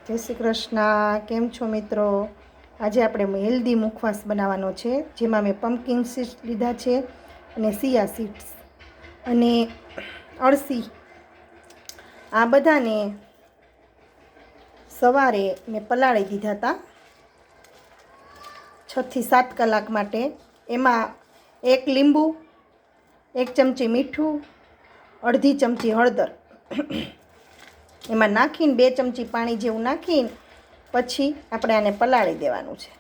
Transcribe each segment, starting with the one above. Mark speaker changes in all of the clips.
Speaker 1: જય શ્રી કૃષ્ણ. કેમ છો મિત્રો? આજે આપણે હેલ્ધી મુખવાસ બનાવવાનો છે, જેમાં મેં પમ્પકિન સીડ્સ લીધા છે અને સિયા સીડ્સ અને અળસી. આ બધાને સવારે મેં પલાળી દીધા હતા 6 થી 7 કલાક માટે. એમાં 1 લીંબુ, 1 ચમચી મીઠું, અડધી ચમચી હળદર એમાં નાખીને 2 ચમચી પાણી જેવું નાખીને પછી આપણે આને પલાળી દેવાનું છે.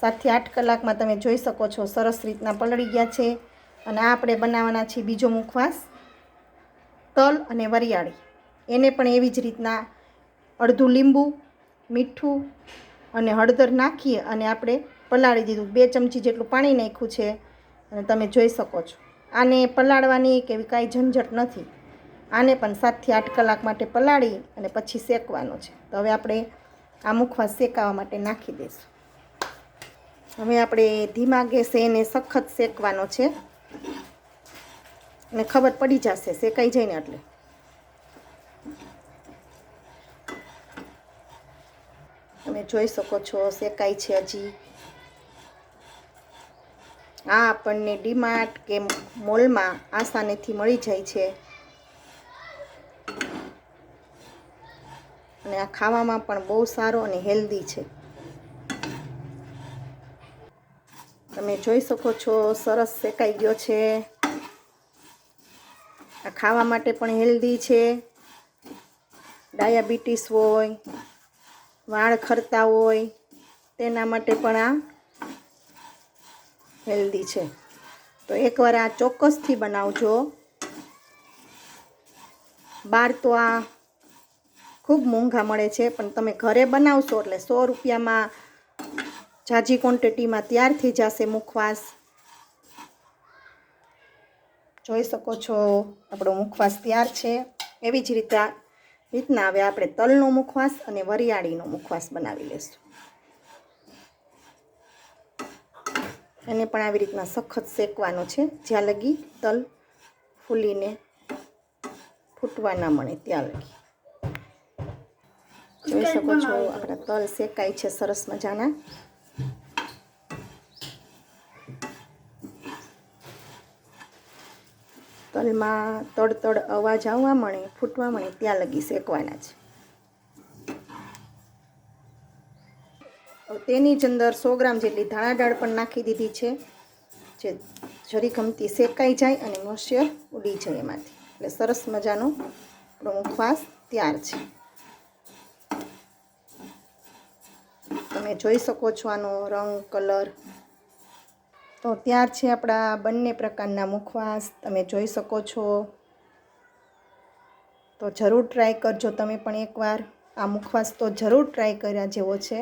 Speaker 1: 7 થી 8 કલાકમાં તમે જોઈ શકો છો સરસ રીતના પલળી ગયા છે. અને આ આપણે બનાવવાના છે બીજો મુખવાસ, તલ અને વરિયાળી. એને પણ એવી જ રીતના અડધું લીંબુ, મીઠું અને હળદર નાખીએ અને આપણે પલાળી દીધું. 2 ચમચી જેટલું પાણી નાખ્યું છે અને તમે જોઈ શકો છો. આને પલાળવાની કે એવી કાંઈ ઝંઝટ નથી. આને પણ 7 થી 8 કલાક માટે પલાળી અને પછી શેકવાનો છે. તો હવે આપણે આ મુખવાસ શેકાવા માટે નાખી દઈશું. હવે આપણે ધીમા ગેસે એને સખત શેકવાનો છે અને ખબર પડી જશે શેકાઈ જાય ને એટલે. તમે જોઈ શકો છો શેકાઈ છે હજી. આ આપણને ડીમાર્ટ કે મોલમાં આસાનીથી મળી જાય છે અને આ ખાવામાં પણ બહુ સારો અને હેલ્ધી છે. તમે જોઈ શકો છો સરસ શેકાઈ ગયો છે. આ ખાવા માટે પણ હેલ્ધી છે. ડાયાબિટીસ હોય, વાળ ખરતા હોય તેના માટે પણ આ હેલ્ધી છે. તો એકવાર આ ચોક્કસથી બનાવજો. બહાર તો આ ખૂબ મોંઘા મળે છે, પણ તમે ઘરે બનાવશો એટલે 100 રૂપિયામાં ઝાઝી ક્વોન્ટિટીમાં તૈયાર થઈ જશે મુખવાસ. જોઈ શકો છો આપણો મુખવાસ તૈયાર છે. એવી જ રીતના હવે આપણે તલનો મુખવાસ અને વરિયાળીનો મુખવાસ બનાવી લઈશું. એને પણ આવી રીતના સખત શેકવાનો છે જ્યાં લગી તલ ફૂલીને ફૂટવા ના મળે ત્યાં લગી. જોઈ શકો છો આપણા તલ શેકાય છે સરસ મજાના. તલમાં તડ અવાજ આવવા મળે, ફૂટવા મળે ત્યાં લગી શેકવાના છે. તેની જ અંદર 100 ગ્રામ જેટલી ધાણા દાળ પણ નાખી દીધી છે, જે જરી ગમતી શેકાઈ જાય અને મોઇશ્ચર ઉડી જાય એમાંથી. એટલે સરસ મજાનો આપણો મુખવાસ તૈયાર છે. તમે જોઈ શકો છો આનો રંગ, કલર. તો તૈયાર છે આપણા બંને પ્રકારના મુખવાસ. તમે જોઈ શકો છો. તો જરૂર ટ્રાય કરજો તમે પણ એકવાર. આ મુખવાસ તો જરૂર ટ્રાય કર્યા જેવો છે.